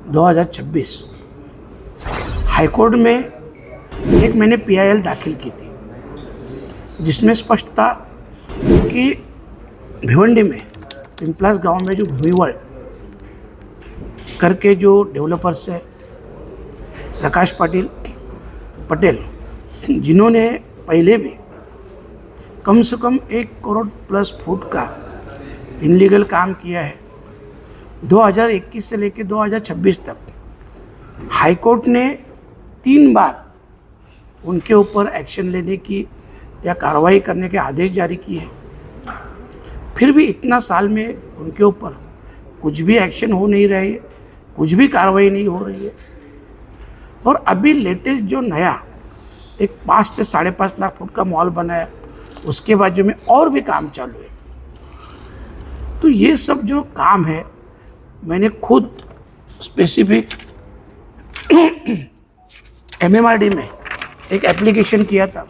2026 high court में एक मैंने PIL दाखिल की थी, जिसमें स्पष्ट था कि भिवंडी में पिंपलास गांव में जो भूमिवर्ल्ड करके जो डेवलपर्स है प्रकाश पटेल, जिन्होंने पहले भी कम से कम 1 करोड़ प्लस फुट का इनलीगल काम किया है, 2021 से लेकर 2026 तक हाईकोर्ट ने 3 बार उनके ऊपर एक्शन लेने की या कार्रवाई करने के आदेश जारी किए हैं। फिर भी इतना साल में उनके ऊपर कुछ भी एक्शन हो नहीं रही है, कुछ भी कार्रवाई नहीं हो रही है। और अभी लेटेस्ट जो नया एक 5 से 5.5 लाख फुट का मॉल बना है, उसके बाजू में और भी काम चालू है। तो ये सब जो काम है, मैंने खुद स्पेसिफिक MMRD में एक एप्लीकेशन किया था,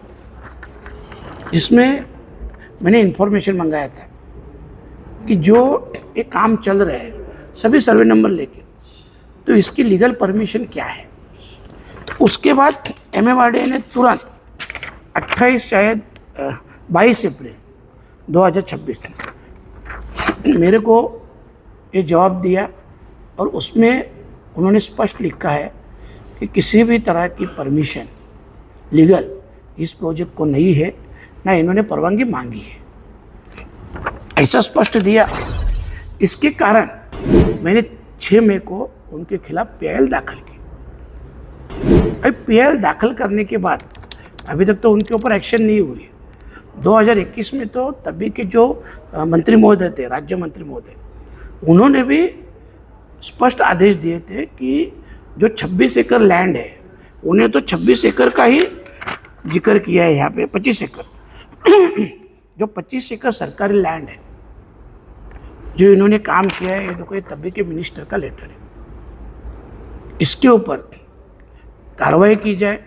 जिसमें मैंने इन्फॉर्मेशन मंगाया था कि जो ये काम चल रहा है सभी सर्वे नंबर लेके, तो इसकी लीगल परमिशन क्या है। तो उसके बाद MMRD ने तुरंत 22 अप्रैल 2026 मेरे को ये जवाब दिया, और उसमें उन्होंने स्पष्ट लिखा है कि किसी भी तरह की परमिशन लीगल इस प्रोजेक्ट को नहीं है, ना इन्होंने परवानगी मांगी है, ऐसा स्पष्ट दिया। इसके कारण मैंने 6 मई को उनके खिलाफ PIL दाखिल की। अब PIL दाखिल करने के बाद अभी तक तो उनके ऊपर एक्शन नहीं हुई। 2021 में तो तभी के जो मंत्री महोदय थे, राज्य मंत्री महोदय, उन्होंने भी स्पष्ट आदेश दिए थे कि जो 26 एकड़ लैंड है, उन्हें तो 26 एकड़ का ही जिक्र किया है यहाँ पे, 25 एकड़ जो 25 एकड़ सरकारी लैंड है जो इन्होंने काम किया है, ये देखो ये तभी के मिनिस्टर का लेटर है। इसके ऊपर कार्रवाई की जाए,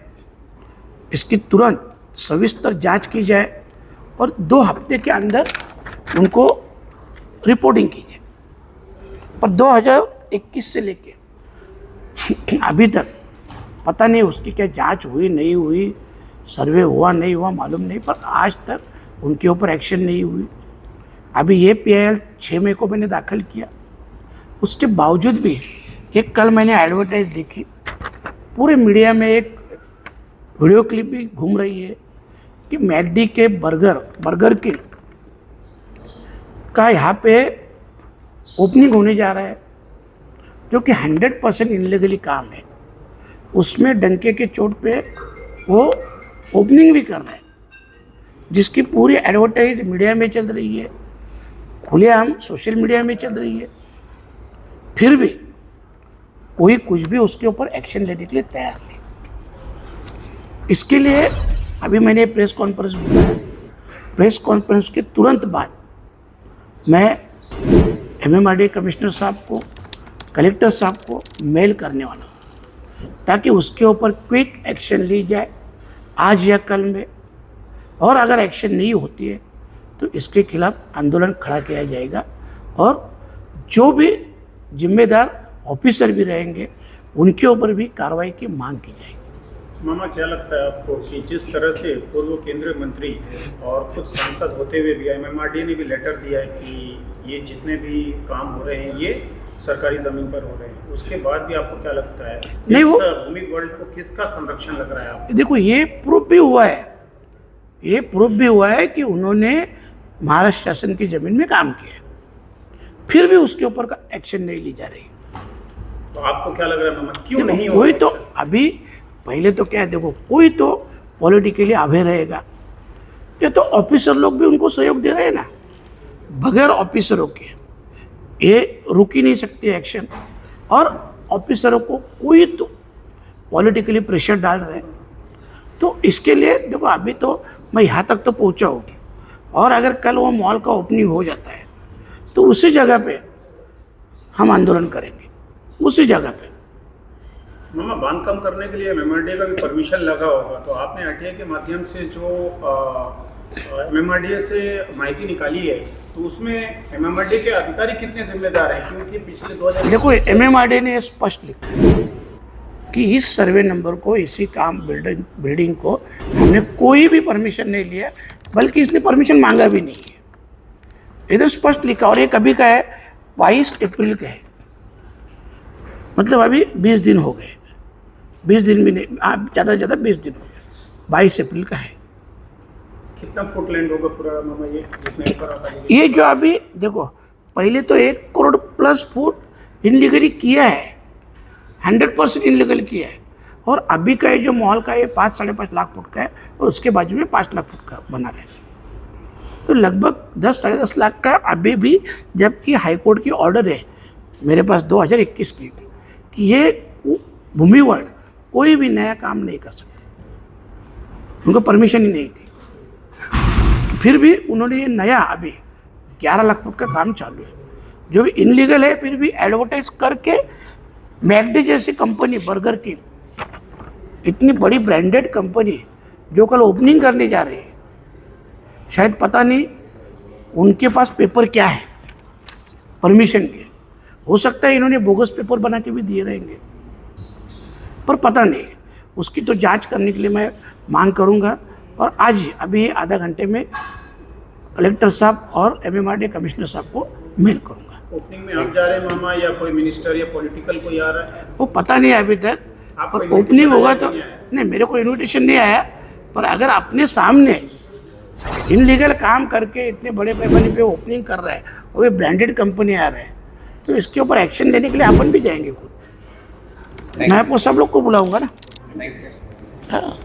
इसकी तुरंत सविस्तर जांच की जाए, और 2 हफ्ते के अंदर उनको रिपोर्टिंग की जाए। पर 2021 से लेके अभी तक पता नहीं उसकी क्या जांच हुई नहीं हुई, सर्वे हुआ नहीं हुआ मालूम नहीं, पर आज तक उनके ऊपर एक्शन नहीं हुई। अभी ये PIL 6 मई को मैंने दाखिल किया, उसके बावजूद भी एक कल मैंने एडवर्टाइज देखी, पूरे मीडिया में एक वीडियो क्लिप भी घूम रही है कि मैकडी के बर्गर किंग का यहाँ पे ओपनिंग होने जा रहा है, जो कि 100% इनलीगली काम है। उसमें डंके के चोट पे वो ओपनिंग भी कर रहा है, जिसकी पूरी एडवर्टाइज मीडिया में चल रही है, खुलेआम सोशल मीडिया में चल रही है। फिर भी कोई कुछ भी उसके ऊपर एक्शन लेने के लिए तैयार नहीं। इसके लिए अभी मैंने प्रेस कॉन्फ्रेंस बुलाया। प्रेस कॉन्फ्रेंस के तुरंत बाद मैं MMRD कमिश्नर साहब को, कलेक्टर साहब को मेल करने वाला हूँ, ताकि उसके ऊपर क्विक एक्शन ली जाए आज या कल में। और अगर एक्शन नहीं होती है तो इसके खिलाफ आंदोलन खड़ा किया जाएगा, और जो भी जिम्मेदार ऑफिसर भी रहेंगे उनके ऊपर भी कार्रवाई की मांग की जाएगी। मामा, क्या लगता है आपको कि जिस तरह से पूर्व केंद्रीय मंत्री और खुद सांसद होते हुए भी MMRD ने भी लेटर दिया है कि ये जितने भी काम हो रहे हैं ये सरकारी ज़मीन पर हो रहे हैं, उसके बाद भी आपको क्या लगता है नहीं, वो भूमि वर्ल्ड को किसका संरक्षण लग रहा है आपको? देखो, ये प्रूफ भी हुआ है कि उन्होंने महाराष्ट्र शासन की ज़मीन में काम किया, फिर भी उसके ऊपर का एक्शन नहीं ली जा रही। तो आपको क्या लग रहा है मामा, क्यों नहीं? कोई तो अभी पहले तो क्या है, देखो, कोई तो पॉलिटिकली आभे रहेगा, ये तो ऑफिसर लोग भी उनको सहयोग दे रहे हैं ना। बगैर ऑफिसरों के ये रुक ही नहीं सकते एक्शन, और ऑफिसरों को कोई तो पॉलिटिकली प्रेशर डाल रहे हैं। तो इसके लिए देखो, अभी तो मैं यहाँ तक तो पहुँचा हूँ, और अगर कल वो मॉल का ओपनिंग हो जाता है तो उसी जगह पे हम आंदोलन करेंगे, उसी जगह पे। मामा, बांधकाम करने के लिए MMRD का भी परमिशन लगा होगा, तो आपने RTI के माध्यम से जो MMRDA से माहिती निकाली है, तो उसमें MMRDA के अधिकारी कितने जिम्मेदार हैं? क्योंकि पिछले 2000 देखो MMRDA ने स्पष्ट लिखा कि इस सर्वे नंबर को, इसी काम बिल्डिंग को हमने कोई भी परमिशन नहीं लिया, बल्कि इसने परमिशन मांगा भी नहीं है। इधर स्पष्ट लिखा, और ये कभी का है 22 अप्रैल का है, मतलब अभी 20 दिन हो गए, 20 दिन भी नहीं, ज़्यादा से ज़्यादा 20 दिन हो गए, 22 अप्रैल का है। कितना फुट लैंड होगा पूरा मामा ये जितने ऊपर आता है? ये जो अभी देखो, पहले तो 1 करोड़ प्लस फुट इनलीगली किया है, 100% इनलीगल किया है, और अभी का ये जो मॉल का ये 5-5.5 लाख फुट का है, और उसके बाजू में 5 लाख फुट का बना रहे हैं। तो लगभग 10-10.5 लाख का अभी भी, जबकि हाईकोर्ट की ऑर्डर है मेरे पास 2021 की कि ये भूमि वर्ल्ड कोई भी नया काम नहीं कर सकते, उनको परमिशन ही नहीं थी। फिर भी उन्होंने ये नया अभी 11 लाख फुट का काम चालू है, जो भी इनलीगल है, फिर भी एडवर्टाइज करके मैकडे जैसी कंपनी, बर्गर की इतनी बड़ी ब्रांडेड कंपनी जो कल ओपनिंग करने जा रही है, शायद पता नहीं उनके पास पेपर क्या है परमिशन के, हो सकता है इन्होंने बोगस पेपर बना के भी दिए रहेंगे, पर पता नहीं। उसकी तो जांच करने के लिए मैं मांग करूंगा, और आज अभी आधा घंटे में कलेक्टर साहब और MMRDA कमिश्नर साहब को मेल करूंगा। ओपनिंग में आप जा रहे हैं मामा, या कोई मिनिस्टर या पॉलिटिकल कोई आ रहा है? वो पता नहीं अभी तक, आपको पर ओपनिंग होगा तो नहीं आया? नहीं, मेरे को इन्विटेशन नहीं आया, पर अगर अपने सामने इनलीगल काम करके इतने बड़े पैमाने पे ओपनिंग कर रहा है, और ये ब्रांडेड कंपनी आ रहा है, तो इसके ऊपर एक्शन लेने के लिए अपन भी जाएंगे खुद। मैं आपको सब लोग को बुलाऊंगा ना। हाँ।